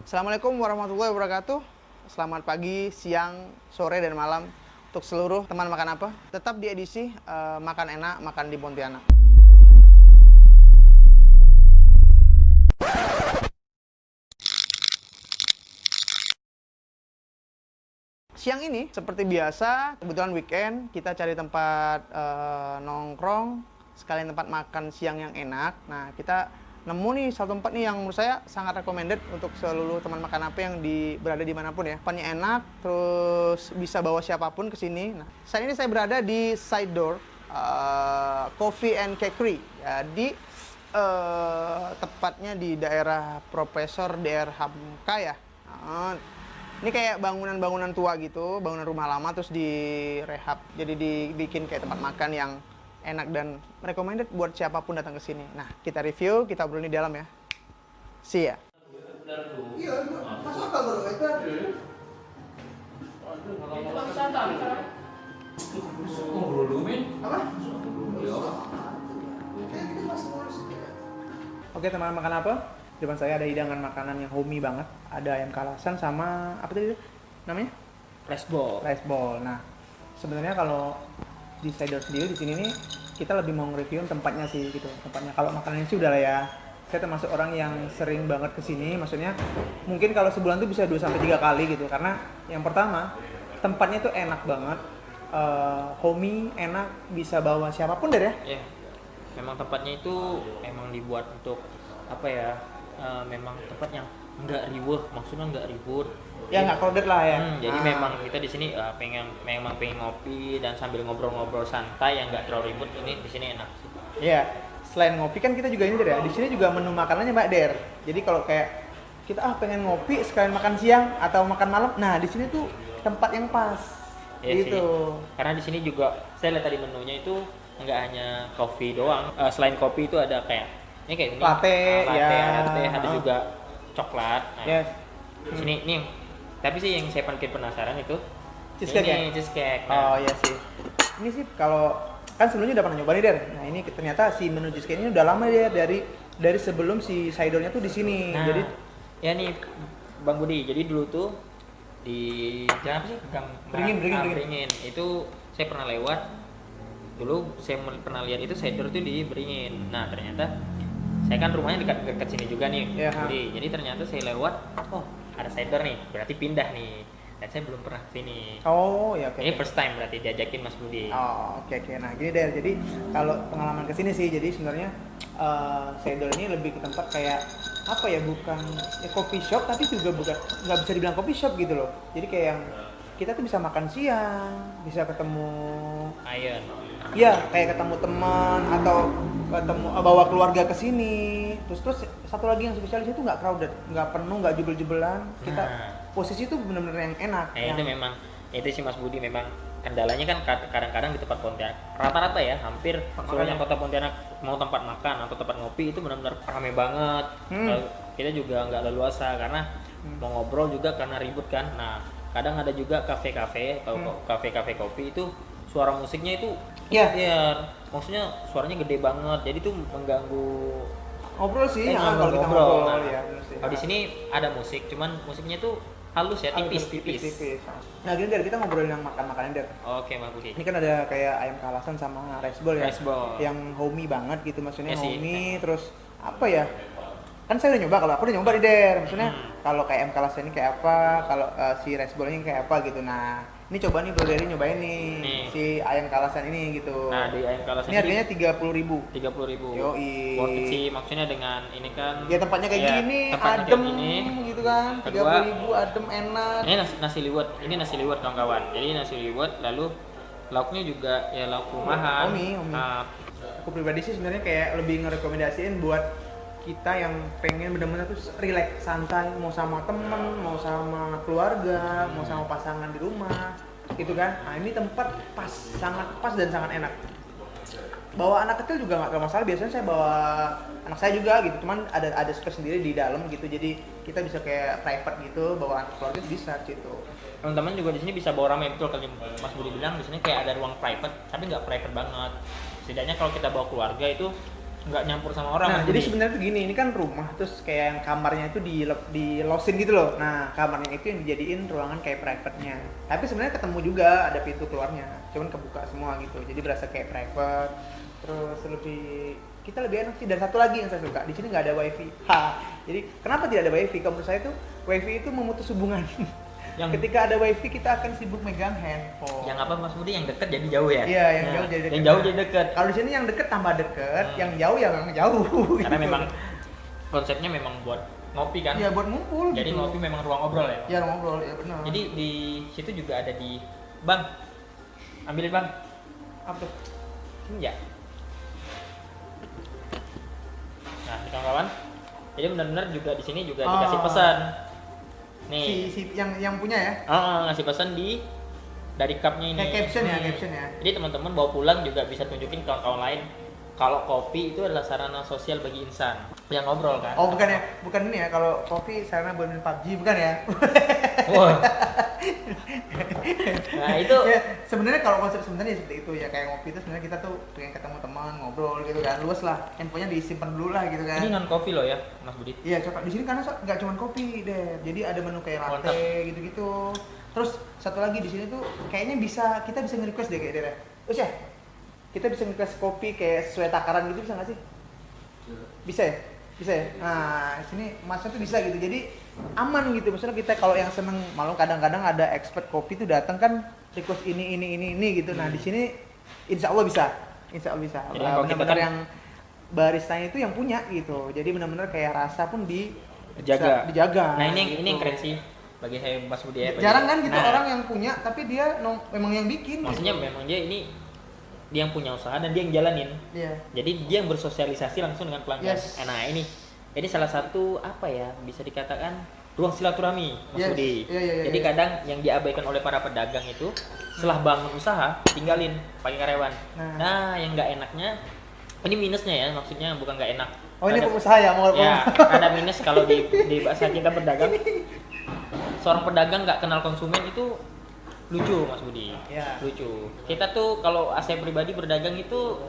Assalamualaikum warahmatullahi wabarakatuh. Selamat pagi, siang, sore, dan malam untuk seluruh teman makan apa. Tetap di edisi Makan Enak, Makan di Pontianak. Siang ini, seperti biasa, kebetulan weekend, kita cari tempat nongkrong, sekalian tempat makan siang yang enak. Nah, kita nemu nih satu tempat nih yang menurut saya sangat recommended untuk seluruh teman makan apa yang berada dimanapun ya. Tempatnya enak, terus bisa bawa siapapun ke sini. Nah, saat ini saya berada di Side Door Coffee and Cakery. Jadi tepatnya di daerah Profesor DR Hamka ya. Ini kayak bangunan-bangunan tua gitu, bangunan rumah lama terus direhab. Jadi dibikin kayak tempat makan yang enak dan recommended buat siapapun datang ke sini. Nah, kita review, kita obrolin di dalam ya. See ya. Iya, masuk akal bro, itu. Ngobrol dulu, Min. Apa? Ya. Oke, teman makan apa? Di depan saya ada hidangan makanan yang homey banget. Ada ayam kalasan sama apa tadi namanya? Rice ball. Rice ball. Nah, sebenarnya kalau di Cider sendiri di sini nih kita lebih mau nge-review tempatnya sih gitu. Tempatnya kalau makanannya sih udah lah ya. Saya termasuk orang yang sering banget ke sini, maksudnya mungkin kalau sebulan tuh bisa 2 sampai 3 kali gitu. Karena yang pertama, tempatnya tuh enak banget. Homey, enak, bisa bawa siapapun deh ya. Ya. Memang tempatnya itu emang dibuat untuk apa ya? Memang tempat yang enggak riweuh, maksudnya enggak ribut. Ya nggak crowded lah ya. Jadi memang kita di sini memang pengen ngopi dan sambil ngobrol-ngobrol santai yang enggak terlalu ribut. Ini di sini enak sih. Iya. Selain ngopi kan kita juga ini Der ya. Di sini juga menu makanannya Mbak Der. Jadi kalau kayak kita pengen ngopi sekalian makan siang atau makan malam, nah di sini tuh tempat yang pas. Iya gitu. Sih. Karena di sini juga saya lihat tadi menunya itu enggak hanya kopi doang. Selain kopi itu ada kayak ini latte, ya. ada juga coklat. Nah, Yes. Sini nih. Tapi sih yang saya paling penasaran itu Cheesecake ini ya? cheesecake. Oh iya sih. Ini sih kalau kan sebelumnya udah pernah nyoba nih Der. Nah ini ternyata si menu cheesecake ini udah lama ya dari sebelum si Saidornya tuh di sini. Nah, Jadi ya nih Bang Budi. Jadi dulu tuh di jalan apa sih? Beringin. Itu saya pernah lewat. Dulu saya pernah lihat itu Saidor tuh di Beringin. Nah ternyata saya kan rumahnya dekat sini juga nih. Ya, Jadi ternyata saya lewat, oh ada Saidor nih, berarti pindah nih. Dan saya belum pernah kesini. oh ya oke. Ini first time berarti diajakin Mas Budi. Oh oke. Nah gini Der. Jadi kalau pengalaman kesini sih, jadi sebenarnya Saidor ini lebih ke tempat kayak apa ya, bukan ya coffee shop tapi juga bukan, nggak bisa dibilang coffee shop gitu loh. Jadi kayak yang kita tuh bisa makan siang, bisa ketemu Ayon. iya, kayak ketemu teman atau ketemu bawa keluarga ke sini. Terus satu lagi yang spesial di situ nggak crowded, nggak penuh, nggak jubel-jubelan. Kita posisi itu benar-benar yang enak. Itu memang itu sih Mas Budi, memang kendalanya kan kadang-kadang di tempat Pontianak rata-rata ya hampir seluruhnya kota Pontianak mau tempat makan atau tempat ngopi itu benar-benar ramai banget. Kita juga nggak leluasa karena mau ngobrol juga karena ribut kan. Nah kadang ada juga kafe-kafe atau kafe-kafe kopi itu suara musiknya itu ya maksudnya suaranya gede banget, jadi tuh mengganggu ngobrol sih kalau kita ngobrol. ngobrol Nah, ya. kalau di sini ada musik, cuman musiknya tuh halus ya, tipis. Nah gini Der, kita ngobrolin yang makan-makanan Der. Oke Mas Budi. Ini kan ada kayak ayam kalasan sama rice ball ya. Rice ball. Yang homey banget gitu, maksudnya Ya sih. homey terus apa ya? Kan saya udah nyoba, kalau aku udah nyoba nih Der. Maksudnya kalau kayak ayam kalasan ini kayak apa, kalau si rice ball-nya kayak apa gitu. Nah, ini coba nih Bro Dery nyobain nih si ayam kalasan ini gitu. Nah, di ayam kalasan ini harganya 30.000. 30.000. Yoi. Worth it sih, maksudnya dengan ini kan. Ya tempatnya kayak gini, tempatnya adem kayak gini. gitu kan. Kedua, 30.000 adem enak. Ini nasi liwet. Ini nasi liwet kawan-kawan. Jadi nasi liwet, lalu lauknya juga ya lauk rumahan. Homey. Nah, aku pribadi sih sebenarnya kayak lebih ngerekomendasiin buat kita yang pengen bener-bener tuh relax, santai, mau sama temen, mau sama keluarga, mau sama pasangan di rumah, gitu kan. Nah ini tempat pas, sangat pas dan sangat enak. Bawa anak kecil juga nggak masalah, biasanya saya bawa anak saya juga gitu, cuman ada space sendiri di dalam gitu, jadi kita bisa kayak private gitu, bawa anak keluarga bisa gitu. teman-teman juga di sini bisa bawa ramai, betul kalau Mas Budi bilang di sini kayak ada ruang private, tapi nggak private banget. Setidaknya kalau kita bawa keluarga itu nggak nyampur sama orang. Nah, Mas jadi Budi. sebenarnya tuh gini, ini kan rumah terus kayak yang kamarnya itu di losin gitu loh. Nah, kamarnya itu yang dijadiin ruangan kayak private-nya. Tapi sebenarnya ketemu juga ada pintu keluarnya, cuman kebuka semua gitu. Jadi berasa kayak private. Terus kita lebih enak sih. Dan satu lagi yang saya suka, di sini nggak ada wifi. Jadi kenapa tidak ada wifi? Kalau menurut saya tuh wifi itu memutus hubungan. Yang Ketika ada wifi kita akan sibuk megang handphone. yang apa Mas Budi, yang deket jadi jauh ya? Iya, yang jauh jadi deket. Yang jauh jadi deket. Kalau di sini yang deket tambah deket, yang jauh ya memang jauh. Karena gitu. memang konsepnya memang buat ngopi kan. Iya, buat ngumpul. Jadi gitu. ngopi memang ruang obrol ya. Ya ngobrol, ya benar. Jadi di situ juga ada di Bang. Ambilin Bang. apa tuh? Senja. Nah, kawan-kawan. Jadi benar-benar juga di sini juga dikasih pesan. Nih. Si yang punya ya? Ngasih pesan dari cupnya ini. Kayak caption ya, caption ya. Jadi teman-teman bawa pulang juga bisa tunjukin kawan-kawan lain kalau kopi itu adalah sarana sosial bagi insan yang ngobrol kan. Oh bukan ya, bukan ini ya. Kalau kopi sarana buat main PUBG bukan ya? Wah. Nah itu Ya, sebenarnya kalau konsep sebenarnya seperti itu ya, kayak ngopi itu sebenarnya kita tuh pengen ketemu teman ngobrol gitu kan, luas lah, handphonenya disimpan dulu lah gitu kan. ini non kopi loh ya Mas Budi. Iya coklat di sini karena nggak cuma kopi deh, jadi ada menu kayak Mantap. latte gitu-gitu. Terus satu lagi di sini tuh kayaknya kita bisa nge-request deh kayak Dere. Terus ya kita bisa nge-request kopi kayak sesuai takaran gitu, bisa nggak sih? Bisa ya? Bisa ya? Nah, sini masnya tuh bisa gitu. Jadi aman gitu. Maksudnya kita kalau yang seneng, malu kadang-kadang ada expert kopi tuh datang kan request ini gitu. Nah, di sini insya Allah bisa. Insya Allah bisa. Jadi kalau kita Benar-benar kan- yang baristanya itu yang punya gitu. Jadi benar-benar kayak rasa pun Dijaga. dijaga. Nah ini gitu. yang keren sih bagi saya Mas Budi ya. Jarang kan gitu Nah, orang yang punya tapi dia memang yang bikin. maksudnya gitu. memang dia yang punya usaha dan dia yang jalanin. Iya. Jadi dia yang bersosialisasi langsung dengan pelanggan. Yes. Nah ini salah satu apa ya, bisa dikatakan ruang silaturahmi Mas Yes. Budi. Iya, Jadi iya. kadang yang diabaikan oleh para pedagang itu setelah bangun usaha tinggalin pakai karyawan. Nah yang nggak enaknya ini minusnya ya, maksudnya bukan nggak enak. Oh ini Ada- pengusaha ya mau Ya, ada minus kalau di bahasa kita pedagang. Seorang pedagang nggak kenal konsumen itu lucu Mas Budi. Ya. Lucu. Kita tuh kalau saya pribadi berdagang itu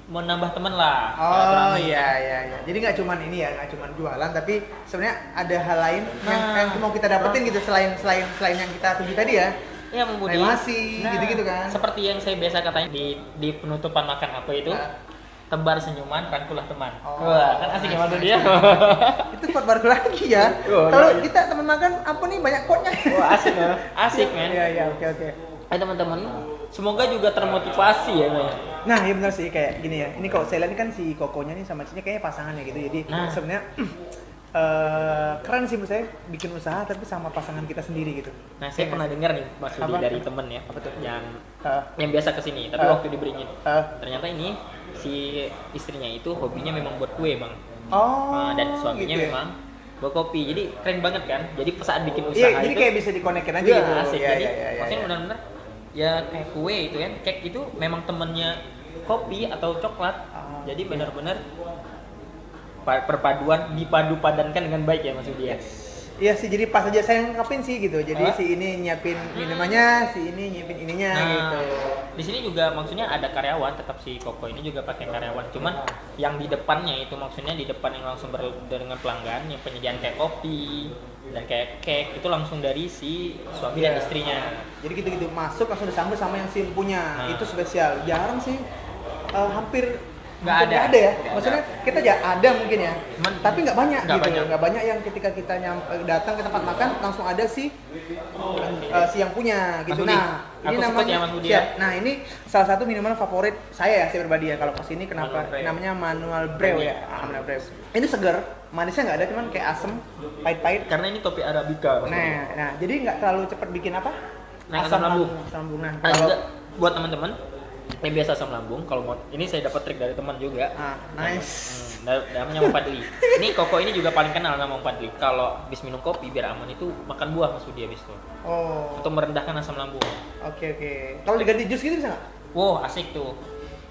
menambah teman lah. Oh silaturahmi. iya. Jadi nggak cuman ini ya, nggak cuman jualan, tapi sebenarnya ada hal lain yang Nah. mau kita dapetin gitu selain yang kita tuju tadi ya. Ya Bang Budi. Relasi, gitu-gitu kan. Seperti yang saya biasa katanya di penutupan makan apa itu. Nah. Tebar senyuman, rangkulah teman. Oh, Wah, kan asik ya Mas Budi ya. Itu quote baru lagi ya. Oh, Kalau iya. kita teman makan apa nih banyak quote-nya. Wah, asik ya. Asik men. Iya, oke. Ayo teman-teman, semoga juga termotivasi ya. Men. Nah, iya benar sih kayak gini ya. Ini kalau saya lihat ini kan si Kokonya nih sama Cinya kayaknya pasangannya gitu. Jadi Nah. sebenarnya keren sih menurut saya bikin usaha tapi sama pasangan kita sendiri gitu. Nah, saya Iya pernah nggak sih? dengar nih Mas Budi Apa? dari temen ya, Apa tuh? yang Eh, biasa kesini, tapi Ah. waktu diberiin ternyata ini si istrinya itu hobinya memang buat kue bang. Oh. Dan suaminya gitu ya? memang buat kopi, jadi keren banget kan. Jadi saat bikin usaha Iya, jadi itu kayak bisa dikonekin aja iya, gitu. asik. Iya, Jadi iya, maksudnya iya. benar-benar ya kayak kue itu kan, cake itu memang temennya kopi atau coklat. Ah, Jadi iya. benar-benar perpaduan dipadu padankan dengan baik ya Mas Budi ya. Iya sih, jadi pas aja saya ngapin sih gitu. Jadi Hah? si ini nyiapin minumannya, si ini nyiapin ininya gitu. Di sini juga maksudnya ada karyawan, tetap si Koko ini juga pakai karyawan. Cuman yang di depannya itu maksudnya di depan yang langsung dengan pelanggan, yang penyediaan kayak kopi dan kayak cake itu langsung dari si suami dan Iya. istrinya. Jadi gitu-gitu masuk langsung disambut sama yang sim punya. Nah. Itu spesial. Jarang sih, hampir Nggak hampir ada. nggak ada ya. Nggak Maksudnya kita aja ada mungkin ya. Cuman Tapi nggak banyak nggak gitu. banyak. Nggak banyak yang ketika kita datang ke tempat makan langsung ada si yang punya gitu. Mas Budi, Nah, aku ini sebut namanya ya, Mas Budi, siap. ya. Nah, ini salah satu minuman favorit saya pribadi ya kalau kesini. Kenapa? Manual Brew. Namanya Manual Brew ya. Manual Brew. Ini seger, manisnya nggak ada, cuman kayak asem, pahit-pahit. karena ini topi arabica Mas Budi. Nah, jadi nggak terlalu cepat bikin apa? Naik asam lambung. Asam lambung. Nah, Nah, kalau juga buat teman-teman yang biasa asam lambung, kalau mau ini saya dapat trik dari teman juga. nice. Namanya Om Fadli. Ini Koko ini juga paling kenal nama Om Fadli. Kalau habis minum kopi biar aman itu makan buah Mas Budi habis itu. Oh, Untuk merendahkan asam lambung. oke. Kalau diganti jus gitu bisa nggak? Wow, asik tuh.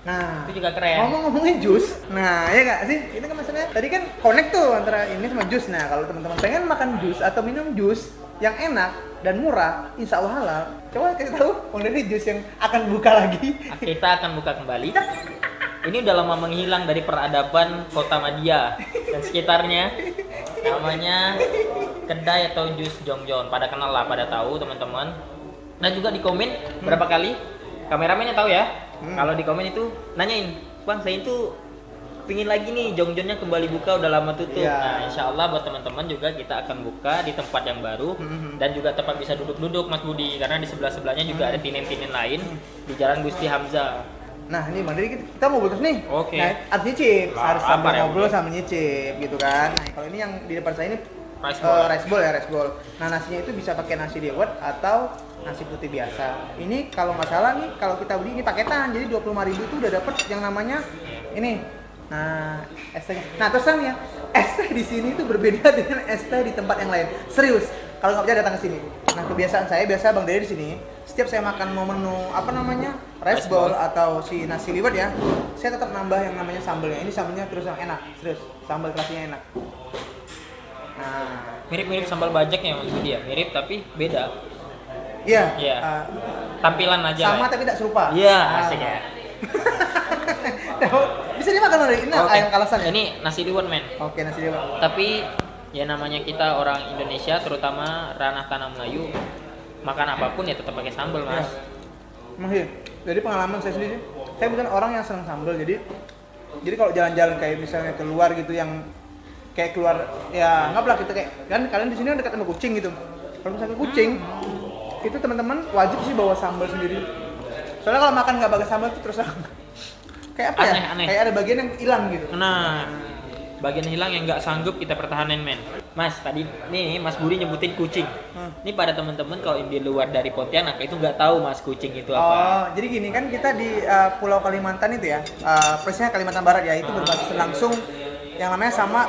Nah, Itu juga keren. ngomong-ngomongin jus, nah ya nggak sih? Itu kan maksudnya tadi kan connect tuh antara ini sama jus. Nah, kalau teman-teman pengen makan jus atau minum jus yang enak dan murah, insya Allah halal. Coba kasih tahu, Bang Devi jus yang akan buka lagi. Kita akan buka kembali ini udah lama menghilang dari peradaban Kota Madia dan sekitarnya. Namanya kedai atau jus Jongjon. Pada kenal lah, pada tahu teman-teman. Dan juga di komen berapa kali kameramennya tahu ya. Kalau di komen itu nanyain, "Bang, saya itu pingin lagi nih Jongjonnya kembali buka, udah lama tutup." Nah, insya Allah buat teman-teman juga kita akan buka di tempat yang baru dan juga tempat bisa duduk-duduk Mas Budi, karena di sebelah-sebelahnya juga ada tinen-tinen lain di Jalan Gusti Hamzah. Nah ini Bang Dedi, kita mau bungkus nih. Oke. Nah, harus nyicip, harus Lapar sambil ya, ngobrol Budi? sambil nyicip gitu kan. Nah kalau ini yang di depan saya ini Rice ball. rice ball ya, rice ball. Nah nasinya itu bisa pakai nasi dewet atau nasi putih biasa. Ini kalau nggak salah nih, kalau kita beli ini paketan, jadi 25.000 itu udah dapet yang namanya ini. Nah, es tehnya. Nah, terus ya, es teh di sini itu berbeda dengan es teh di tempat yang lain. Serius. Kalau nggak percaya datang ke sini. Nah, kebiasaan saya biasa Bang Dedi di sini, setiap saya makan mau menu apa namanya? Rice ball atau si nasi liwet ya, saya tetap nambah yang namanya sambelnya. Ini sambelnya terus yang enak, serius. Sambal terasinya enak. Nah, Mirip-mirip sambal bajeknya Mas Budi ya, mirip tapi beda. iya. Iya. Tampilan aja. Sama lah. tapi tidak serupa. Iya, asik ya. Bisa dimakan oleh ini Oke. ayam kalasan ya? Ini nasi liwet men. Oke, nasi liwet. Tapi ya namanya kita orang Indonesia, terutama ranah tanah Melayu, makan apapun ya tetap pakai sambal mas. Masih. Jadi pengalaman saya sendiri, saya bukan orang yang senang sambal. Jadi kalau jalan-jalan kayak misalnya keluar gitu yang kayak keluar ya anggaplah kita kayak kan kalian di sini kan dekat sama kucing gitu. Kalau misalnya ke kucing, itu teman-teman wajib sih bawa sambal sendiri. Soalnya kalau makan nggak pakai sambal itu terus kayak apa ya? Aneh. Kayak ada bagian yang hilang gitu. Nah, bagian hilang yang nggak sanggup kita pertahanin men. Mas tadi nih Mas Budi nyebutin kucing. Ini pada teman-teman kalau di luar dari Pontianak itu nggak tahu mas kucing itu apa. Oh, jadi gini kan kita di Pulau Kalimantan itu ya, persisnya Kalimantan Barat ya, itu berbatasan langsung yang namanya sama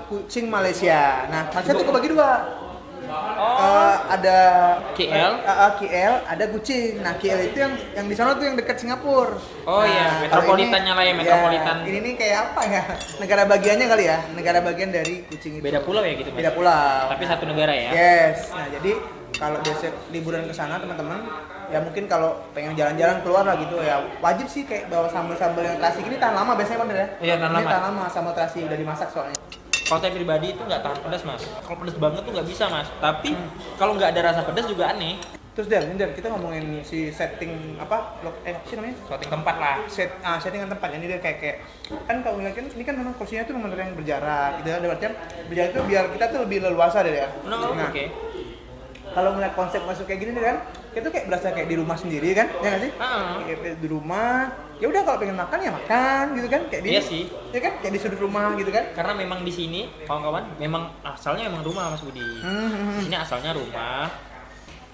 kucing Malaysia. Nah, Malaysia itu kebagi dua. Ada KL? KL, ada kucing. Nah, KL itu yang di sana tuh yang dekat Singapura. Oh iya, kalau metropolitannya lah ya, metropolitan. Ini nih kayak apa ya? Negara bagiannya kali ya, negara bagian dari kucing itu. Beda pulau ya gitu mas. Beda pulau. Tapi satu negara ya. Yes. Nah, jadi kalau biasa liburan ke sana teman-teman, ya mungkin kalau pengen jalan-jalan keluar lah gitu ya, wajib sih kayak bawa sambal-sambal yang terasi gini tahan lama biasanya Bang ya. Iya, tahan Ini lama. tahan lama sambal terasi udah dimasak soalnya. Kalau saya pribadi itu nggak tahan pedas mas. Kalau pedas banget tuh nggak bisa mas. Tapi kalau nggak ada rasa pedas juga aneh. Terus Dan, kita ngomongin si setting apa sih namanya? Setting tempat lah. Settingan tempat ini dia kayak kan kalau ngeliat kan ini kan memang kursinya tuh memang yang berjarak gitu kan, artinya berjarak itu biar kita tuh lebih leluasa deh ya. No, Nah, oke. kalau ngeliat konsep masuk kayak gini kan, kita tuh kayak berasa kayak di rumah sendiri kan, ya nggak sih? Kayak di rumah, ya udah kalau pengen makan ya makan gitu kan, kayak di, Iya sih. ya kan, kayak di sudut rumah gitu kan. Karena memang di sini kawan-kawan memang asalnya memang rumah mas Budi. Di sini asalnya rumah.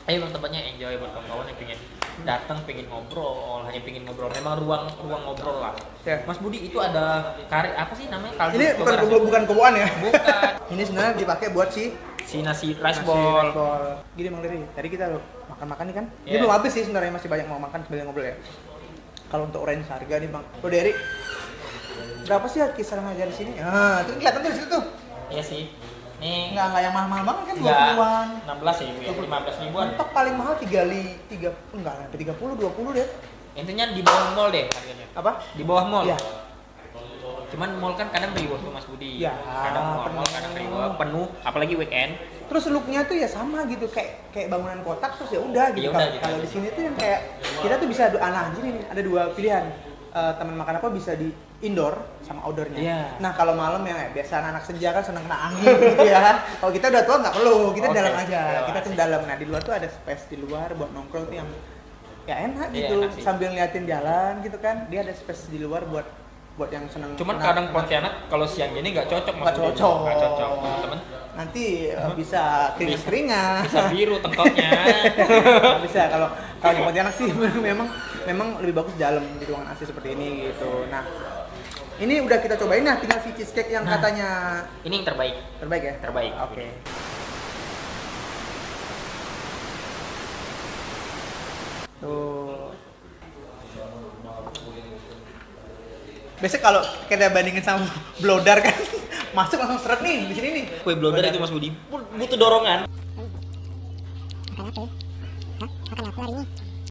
Ayo bang tempatnya enjoy buat kawan-kawan yang pengen datang, pengen ngobrol, hanya pengen ngobrol. Memang ruang ngobrol lah. Ya. Mas Budi itu ada apa sih namanya? Kaldu. Ini Coba rasain. bukan kebuan ya. Bukan. Ini sebenarnya dipakai buat si Nasi rice nasi ball. rice ball. Gini Bang Riri, tadi kita makan-makan nih kan. Ini Iya. belum habis sih sebenarnya, masih banyak mau makan sambil ngobrol ya. Kalau untuk range harga nih Bang, lo Derry, berapa sih kisaran harga di sini? Nah, itu kelihatan tuh di situ tuh. Iya sih. Nih Nggak yang mahal-mahal banget kan, enggak 20-an. 16 ya, 15 ribuan. Mentok paling mahal 3 enggak, sampai 30, 20 deh. Intinya di bawah mall deh harganya. Apa? Di bawah mall. Iya. Cuman mall kan kadang ribuan tuh Mas Budi. Iya, Kadang mall kadang ribuan penuh, apalagi weekend. Terus looknya tuh ya sama gitu, kayak bangunan kotak terus ya udah gitu. Ya udah, gitu Kalau aja di sih. sini tuh yang kayak kita tuh bisa anjir nih, ada dua pilihan. Teman makan apa bisa di indoor sama outdoornya. Iya. Nah kalau malam ya biasa anak senja kan seneng kena angin gitu ya. Kalau kita udah tua nggak perlu, kita di Oke. dalam aja. Iya, Kita tuh asik. di dalam. Nah di luar tuh ada space di luar buat nongkrong tuh yang ya enak Iya, gitu, enak sih. sambil ngeliatin jalan gitu kan. Dia ada space di luar buat yang seneng. Cuman senang- kadang Pontianak kalau siang gini nggak cocok Mas Nggak Budi. cocok. Nggak cocok teman-teman. nanti bisa keringat-keringat. Bisa biru tengkoknya. Nggak bisa kalau di Pontianak sih memang lebih bagus di dalam di ruangan AC seperti ini gitu. Nah, ini udah kita cobain, nah tinggal si cheesecake yang Nah. katanya Ini yang terbaik. terbaik ya. Terbaik. Oke. Tuh. Biasanya kalau kita bandingin sama blodar kan masuk langsung seret nih di sini nih. Kue blodar itu Mas Budi butuh dorongan. Makan apa ya? Hah? Makan apa hari ini?